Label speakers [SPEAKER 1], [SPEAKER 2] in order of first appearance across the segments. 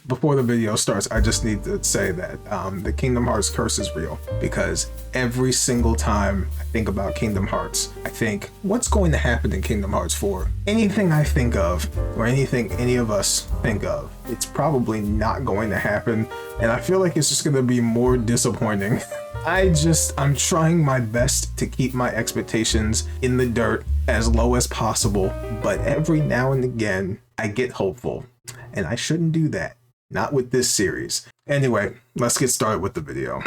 [SPEAKER 1] before the video starts, I just need to say that the Kingdom Hearts curse is real, because every single time I think about Kingdom Hearts, I think, what's going to happen in Kingdom Hearts 4? Anything I think of, or anything any of us think of, it's probably not going to happen, and I feel like it's just going to be more disappointing. I'm trying my best to keep my expectations in the dirt as low as possible, but every now and again, I get hopeful, and I shouldn't do that. Not with this series. Anyway, let's get started with the video.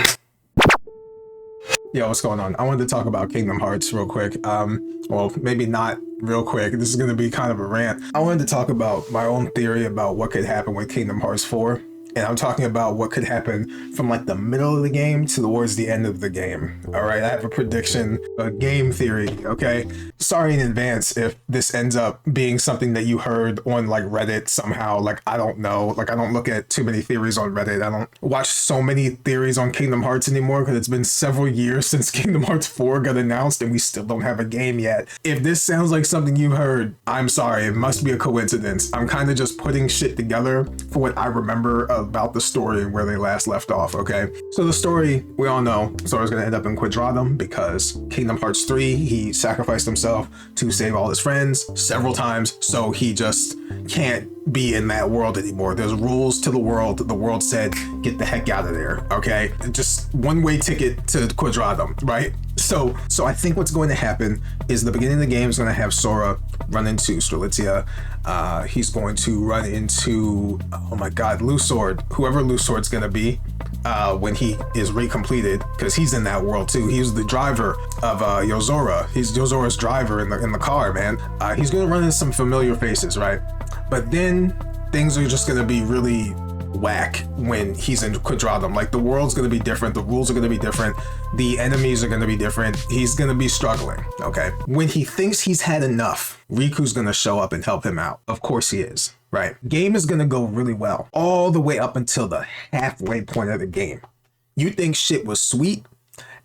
[SPEAKER 1] Yo, what's going on? I wanted to talk about Kingdom Hearts real quick. Well, maybe not real quick. This is going to be kind of a rant. I wanted to talk about my own theory about what could happen with Kingdom Hearts 4. And I'm talking about what could happen from like the middle of the game towards the end of the game. All right, I have a prediction, a game theory, okay? Sorry in advance if this ends up being something that you heard on like Reddit somehow. Like, I don't know. Like, I don't look at too many theories on Reddit. I don't watch so many theories on Kingdom Hearts anymore because it's been several years since Kingdom Hearts 4 got announced and we still don't have a game yet. If this sounds like something you heard, I'm sorry. It must be a coincidence. I'm kind of just putting shit together for what I remember about the story and where they last left off, okay? So the story, we all know, Sora's gonna end up in Quadradom because Kingdom Hearts 3, he sacrificed himself to save all his friends several times, so he just can't be in that world anymore. There's rules to the world. The world said, get the heck out of there, okay? Just one-way ticket to Quadradom, right? So I think what's going to happen is the beginning of the game is going to have Sora run into Strelitzia. He's going to run into, oh my God, Lusord, whoever Lusord's going to be when he is recompleted, because he's in that world too. He's the driver of Yozora. He's Yozora's driver in the car, man. He's going to run into some familiar faces, right? But then things are just going to be really whack when he's in Quadradom. Like, the world's going to be different, the rules are going to be different, the enemies are going to be different. He's going to be struggling, okay? When he thinks he's had enough, Riku's going to show up and help him out. Of course he is, right? Game is going to go really well all the way up until the halfway point of the game. You think shit was sweet,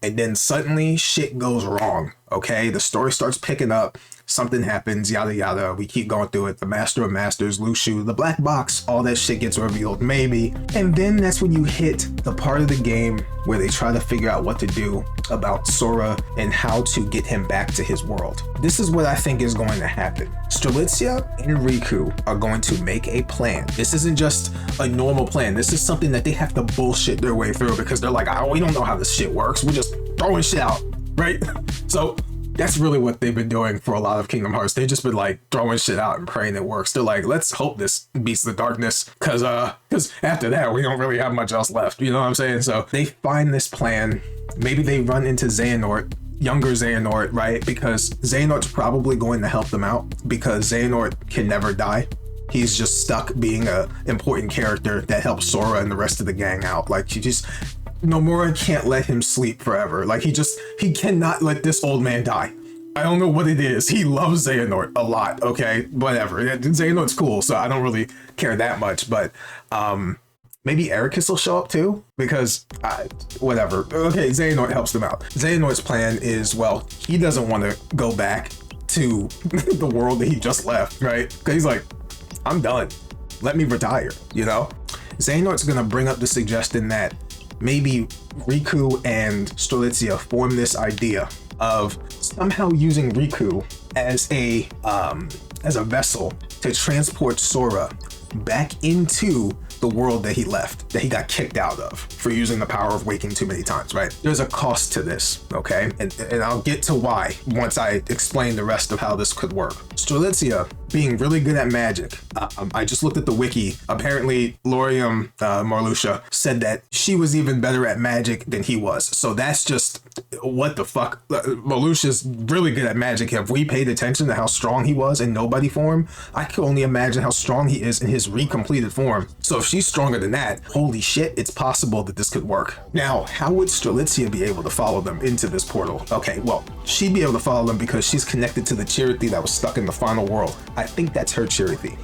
[SPEAKER 1] and then suddenly shit goes wrong, okay? The story starts picking up, something happens, yada yada, we keep going through it. The Master of Masters, Lushu, the black box, all that shit gets revealed, maybe. And then that's when you hit the part of the game where they try to figure out what to do about Sora and how to get him back to his world. This is what I think is going to happen. Strelitzia and Riku are going to make a plan. This isn't just a normal plan. This is something that they have to bullshit their way through, because they're like, oh, we don't know how this shit works. We're just throwing shit out, right? So that's really what they've been doing for a lot of Kingdom Hearts. They've just been like throwing shit out and praying it works. They're like, let's hope this beats the darkness, because after that, we don't really have much else left. You know what I'm saying? So they find this plan. Maybe they run into Xehanort, younger Xehanort, right? Because Xehanort's probably going to help them out, because Xehanort can never die. He's just stuck being a important character that helps Sora and the rest of the gang out. Like, Nomura can't let him sleep forever. Like, he cannot let this old man die. I don't know what it is. He loves Xehanort a lot, okay? Whatever. Xehanort's cool, so I don't really care that much, but maybe Ericus will show up too, because whatever. Okay, Xehanort helps them out. Xehanort's plan is, well, he doesn't want to go back to the world that he just left, right? Because he's like, I'm done. Let me retire, you know? Xehanort's gonna bring up the suggestion that maybe Riku and Strelitzia form this idea of somehow using Riku as a vessel to transport Sora back into the world that he left, that he got kicked out of for using the power of waking too many times, right? There's a cost to this, okay? And I'll get to why once I explain the rest of how this could work. Strelitzia being really good at magic. I just looked at the wiki. Apparently, Laurium Marluxia said that she was even better at magic than he was. So that's just, what the fuck? Marluxia's really good at magic. If we paid attention to how strong he was in Nobody form, I could only imagine how strong he is in his recompleted form. So if she's stronger than that, holy shit, it's possible that this could work. Now, how would Strelitzia be able to follow them into this portal? Okay, well, she'd be able to follow them because she's connected to the Chirithy that was stuck in the final world. I think that's her Chirithy,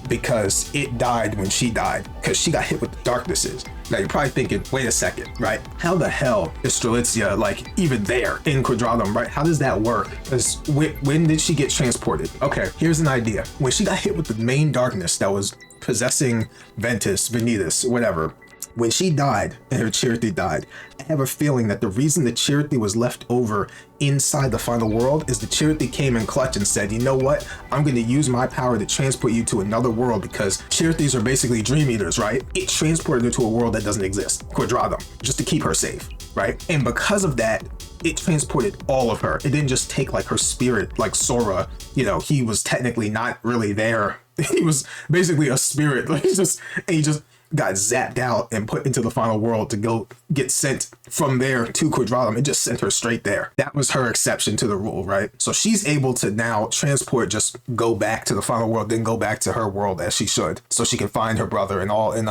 [SPEAKER 1] because it died when she died, because she got hit with the darknesses. Now you're probably thinking, wait a second, right? How the hell is Strelitzia like even there in Quadradom, right? How does that work? Because when did she get transported? Okay, here's an idea. When she got hit with the main darkness that was possessing Ventus, Vanitas, whatever. When she died and her Chirithy died, I have a feeling that the reason the Chirithy was left over inside the final world is the Chirithy came in clutch and said, you know what? I'm going to use my power to transport you to another world, because Chirithys are basically dream eaters, right? It transported her to a world that doesn't exist, Quadratum, just to keep her safe, right? And because of that, it transported all of her. It didn't just take like her spirit, like Sora, you know, he was technically not really there. He was basically a spirit. Like he just got zapped out and put into the final world to go get sent from there to Quadratum. It just sent her straight there. That was her exception to the rule, right? So she's able to now transport, just go back to the final world, then go back to her world as she should, so she can find her brother and all. And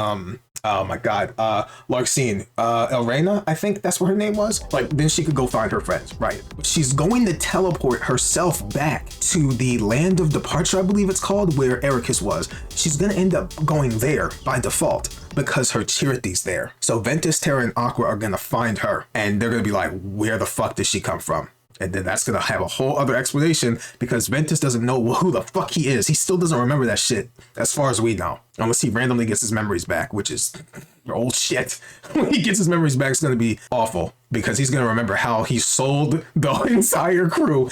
[SPEAKER 1] oh my god, Larxene, Elrena, I think that's what her name was. Like, then she could go find her friends, right? She's going to teleport herself back to the Land of Departure, I believe it's called, where Ericus was. She's gonna end up going there by default because her Chirithy's there. So Ventus, Terra, and Aqua are gonna find her, and they're gonna be like, where the fuck did she come from? And then that's gonna have a whole other explanation, because Ventus doesn't know who the fuck he is. He still doesn't remember that shit, as far as we know. Unless he randomly gets his memories back, which is old shit. When he gets his memories back, it's gonna be awful, because he's gonna remember how he sold the entire crew.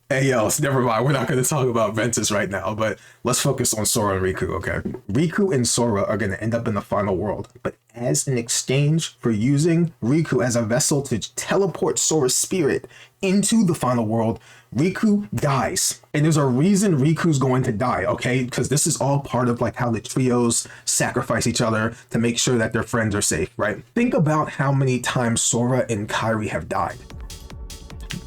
[SPEAKER 1] Hey, yo, never mind. We're not going to talk about Ventus right now, but let's focus on Sora and Riku, okay? Riku and Sora are going to end up in the final world, but as an exchange for using Riku as a vessel to teleport Sora's spirit into the final world, Riku dies. And there's a reason Riku's going to die, okay? Because this is all part of like how the trios sacrifice each other to make sure that their friends are safe, right? Think about how many times Sora and Kairi have died.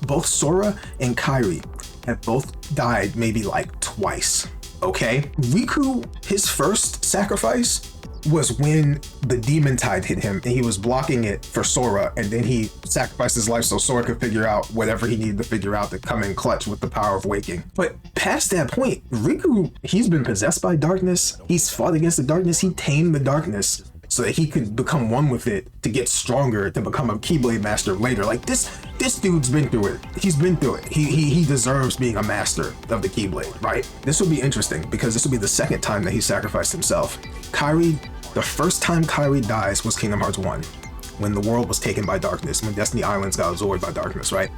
[SPEAKER 1] Both Sora and Kairi have both died maybe like twice, okay? Riku, his first sacrifice was when the demon tide hit him and he was blocking it for Sora, and then he sacrificed his life so Sora could figure out whatever he needed to figure out to come in clutch with the power of waking. But past that point, Riku, he's been possessed by darkness. He's fought against the darkness. He tamed the darkness so that he could become one with it, to get stronger, to become a Keyblade master later. Like this dude's been through it. He's been through it. He deserves being a master of the Keyblade, right? This will be interesting because this will be the second time that he sacrificed himself. Kairi, the first time Kairi dies was Kingdom Hearts 1, when the world was taken by darkness, when Destiny Islands got absorbed by darkness, right?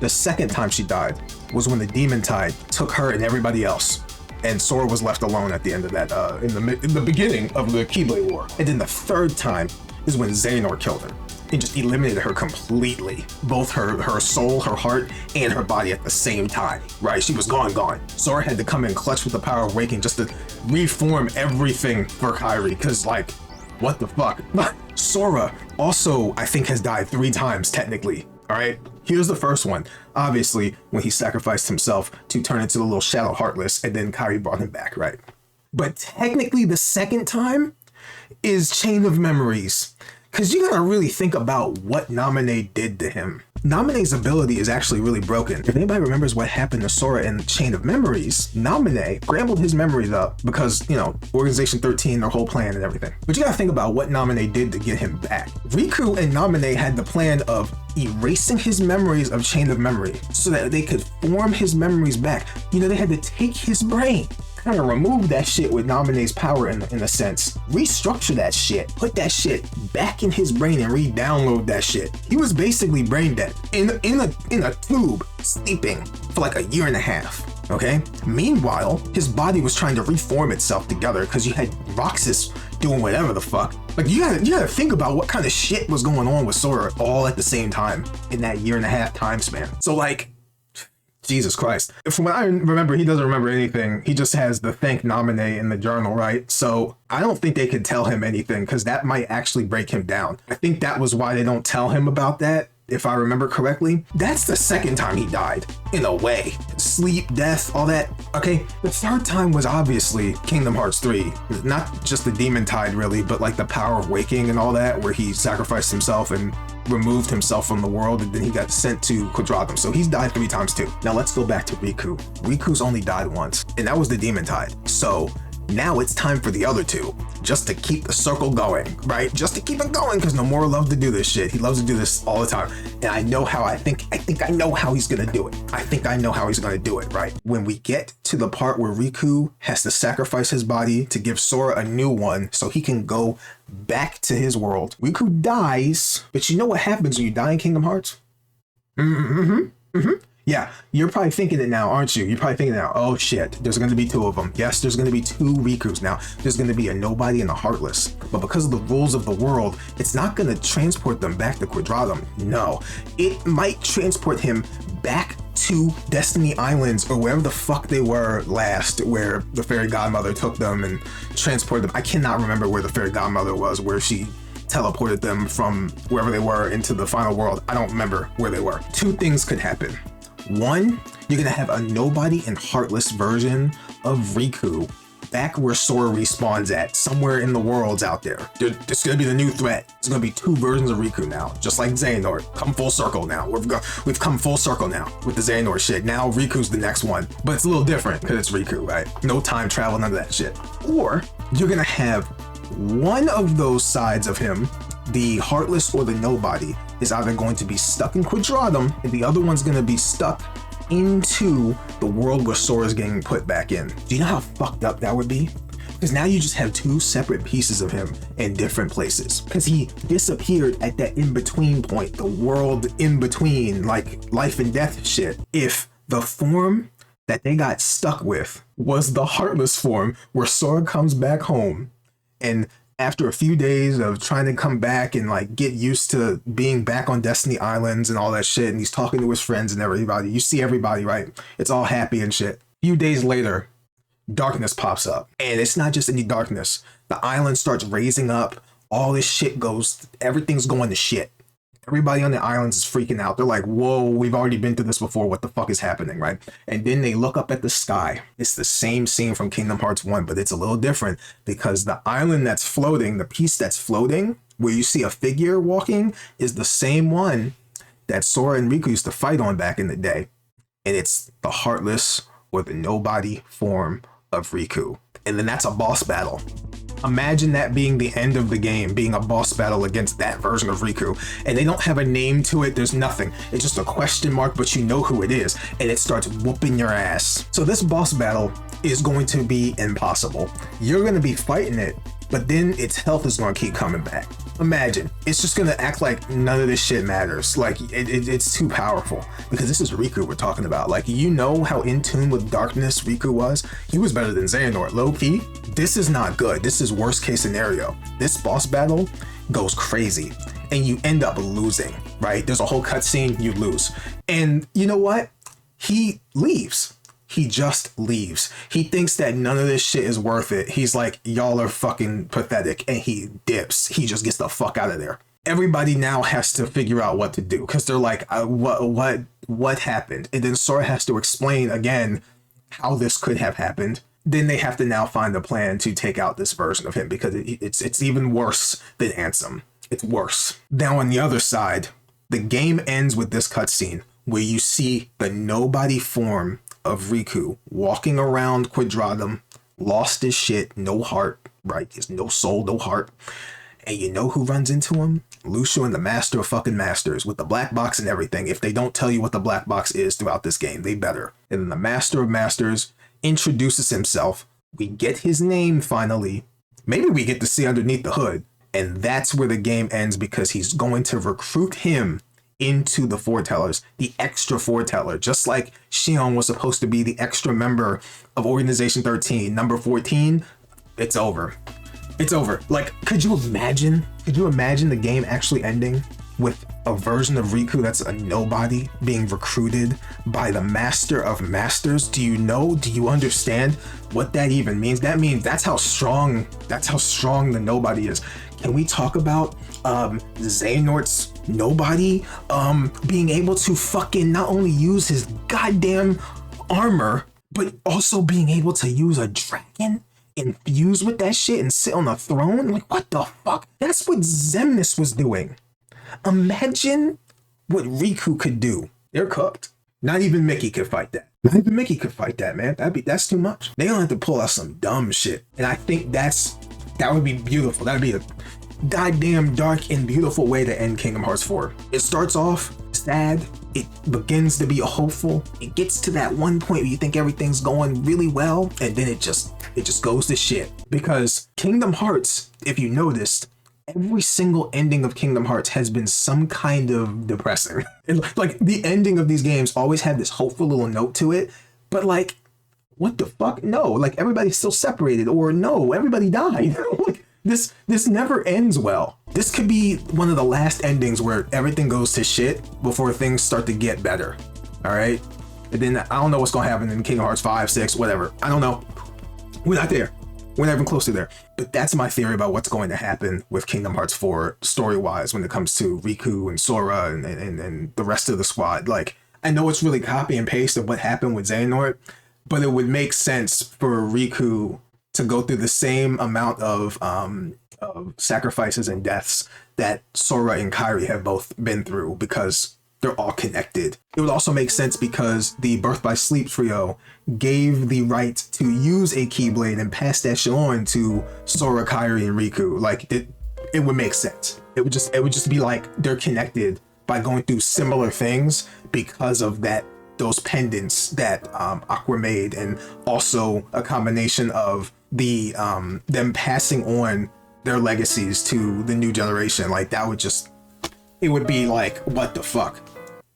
[SPEAKER 1] The second time she died was when the Demon Tide took her and everybody else, and Sora was left alone at the end of that, in the beginning of the Keyblade War. And then the third time is when Xehanort killed her and just eliminated her completely. Both her soul, her heart, and her body at the same time, right? She was gone. Sora had to come in clutch with the power of waking just to reform everything for Kairi, because like, what the fuck? Sora also, I think, has died 3 times technically. All right, here's the first one. Obviously, when he sacrificed himself to turn into the little Shadow Heartless, and then Kairi brought him back, right? But technically, the second time is Chain of Memories, because you gotta really think about what Naminé did to him. Naminé's ability is actually really broken. If anybody remembers what happened to Sora in Chain of Memories, Naminé scrambled his memories up because, you know, Organization 13, their whole plan and everything. But you gotta think about what Naminé did to get him back. Riku and Naminé had the plan of erasing his memories of Chain of Memory so that they could form his memories back. You know, they had to take his brain, kind of remove that shit with Naminé's power in a sense, restructure that shit, put that shit back in his brain and re-download that shit. He was basically brain dead in a tube, sleeping for like 1.5 years. Okay? Meanwhile, his body was trying to reform itself together because you had Roxas doing whatever the fuck. Like, you gotta think about what kind of shit was going on with Sora all at the same time in that 1.5 year time span. So like, Jesus Christ. From what I remember, he doesn't remember anything. He just has the thank Naminé in the journal, right? So I don't think they could tell him anything because that might actually break him down. I think that was why they don't tell him about that, if I remember correctly. That's the second time he died, in a way. Sleep, death, all that. Okay, the third time was obviously Kingdom Hearts 3. Not just the Demon Tide, really, but like the power of waking and all that, where he sacrificed himself and removed himself from the world, and then he got sent to Quadratum. So he's died 3 times too. Now let's go back to Riku. Riku's only died once, and that was the Demon Tide. So Now it's time for the other two, just to keep the circle going, right? Just to keep it going, because Nomura loves to do this shit. He loves to do this all the time. And I know how I think I know how he's gonna do it. I think I know how he's gonna do it, right? When we get to the part where Riku has to sacrifice his body to give Sora a new one so he can go back to his world. Riku dies, but you know what happens when you die in Kingdom Hearts? Yeah, you're probably thinking it now, aren't you? You're probably thinking now, oh shit, there's going to be two of them. Yes, there's going to be two Rikus now. There's going to be a Nobody and a Heartless. But because of the rules of the world, it's not going to transport them back to Quadratum. No, it might transport him back to Destiny Islands or wherever the fuck they were last, where the fairy godmother took them and transported them. I cannot remember where the fairy godmother was, where she teleported them from wherever they were into the final world. I don't remember where they were. Two things could happen. One, you're gonna have a Nobody and Heartless version of Riku back where Sora respawns at, somewhere in the worlds out there. It's gonna be the new threat. It's gonna be two versions of Riku now, just like Xehanort. Come full circle now. We've come full circle now with the Xehanort shit. Now Riku's the next one, but it's a little different because it's Riku, right? No time travel, none of that shit. Or you're gonna have one of those sides of him, the Heartless or the Nobody, is either going to be stuck in Quadratum and the other one's going to be stuck into the world where Sora's getting put back in. Do you know how fucked up that would be? Because now you just have two separate pieces of him in different places. Because he disappeared at that in-between point, the world in between, like life and death shit. If the form that they got stuck with was the Heartless form, where Sora comes back home, and after a few days of trying to come back and like get used to being back on Destiny Islands and all that shit, and he's talking to his friends and everybody, you see everybody, right? It's all happy and shit. A few days later, darkness pops up, and it's not just any darkness. The island starts raising up, all this shit goes, everything's going to shit. Everybody on the islands is freaking out. They're like, whoa, we've already been through this before. What the fuck is happening, right? And then they look up at the sky. It's the same scene from Kingdom Hearts 1, but it's a little different because the island that's floating, the piece that's floating, where you see a figure walking, is the same one that Sora and Riku used to fight on back in the day. And it's the Heartless or the Nobody form of Riku. And then that's a boss battle. Imagine that being the end of the game, being a boss battle against that version of Riku. And they don't have a name to it, there's nothing. It's just a question mark, but you know who it is. And it starts whooping your ass. So this boss battle is going to be impossible. You're going to be fighting it, but then its health is going to keep coming back. Imagine, it's just going to act like none of this shit matters. Like, it's too powerful. Because this is Riku we're talking about. Like, you know how in tune with darkness Riku was? He was better than Xehanort. Low-key, this is not good. This is worst case scenario. This boss battle goes crazy. And you end up losing, right? There's a whole cutscene, you lose. And you know what? He leaves. He just leaves. He thinks that none of this shit is worth it. He's like, y'all are fucking pathetic. And he dips. He just gets the fuck out of there. Everybody now has to figure out what to do because they're like, what happened? And then Sora has to explain again how this could have happened. Then they have to now find a plan to take out this version of him because it's even worse than Ansem. It's worse. Now on the other side, the game ends with this cutscene where you see the Nobody form of Riku walking around Quadratum, lost his shit, no heart, right? He has no soul, no heart. And you know who runs into him? Lucio and the Master of fucking Masters with the black box and everything. If they don't tell you what the black box is throughout this game, they better. And then the Master of Masters introduces himself. We get his name finally. Maybe we get to see underneath the hood. And that's where the game ends because he's going to recruit him into the Foretellers, the extra Foreteller, just like Xion was supposed to be the extra member of Organization 13. Number 14, it's over. It's over. Like, could you imagine the game actually ending with a version of Riku that's a nobody being recruited by the Master of Masters? Do you understand what that even means? That means that's how strong the nobody is. Can we talk about Xehanort's nobody being able to fucking not only use his goddamn armor, but also being able to use a dragon infused with that shit and sit on a throne? Like, what the fuck? That's what Xemnas was doing. Imagine what Riku could do. They're cooked. Not even Mickey could fight that. Not even Mickey could fight that, man. That's too much. They don't have to pull out some dumb shit. And I think that would be beautiful. That would be a goddamn dark and beautiful way to end Kingdom Hearts 4. It starts off sad. It begins to be hopeful. It gets to that one point where you think everything's going really well, and then it just goes to shit. Because Kingdom Hearts, if you noticed, every single ending of Kingdom Hearts has been some kind of depressing. Like, the ending of these games always had this hopeful little note to it, but like, what the fuck? No, like, everybody's still separated, or no, everybody died. Like, this never ends well. This could be one of the last endings where everything goes to shit before things start to get better. All right? And then I don't know what's gonna happen in Kingdom Hearts 5, 6, whatever. I don't know. We're not there. We're not even close to there. But that's my theory about what's going to happen with Kingdom Hearts 4 story-wise when it comes to Riku and Sora and the rest of the squad. Like, I know it's really copy and paste of what happened with Xehanort, but it would make sense for Riku to go through the same amount of sacrifices and deaths that Sora and Kairi have both been through, because they're all connected. It would also make sense because the Birth by Sleep trio gave the right to use a Keyblade and pass that shit on to Sora, Kairi, and Riku. Like, it would make sense. It would just be like they're connected by going through similar things because of those pendants that Aqua made, and also a combination of them passing on their legacies to the new generation. Like, it would be like, what the fuck?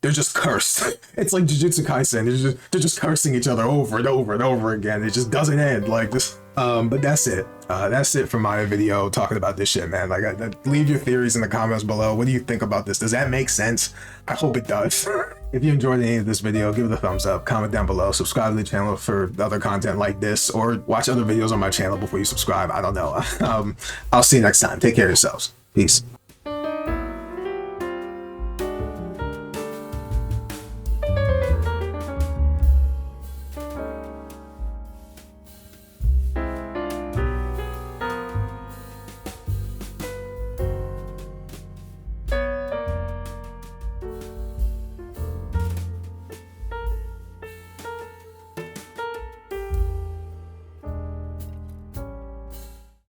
[SPEAKER 1] They're just cursed. It's like Jujutsu Kaisen. They're just cursing each other over and over and over again. It just doesn't end like this. But that's it. That's it for my video talking about this shit, man. Like, leave your theories in the comments below. What do you think about this? Does that make sense? I hope it does. If you enjoyed any of this video, give it a thumbs up, comment down below, subscribe to the channel for other content like this, or watch other videos on my channel before you subscribe. I don't know. I'll see you next time. Take care of yourselves. Peace.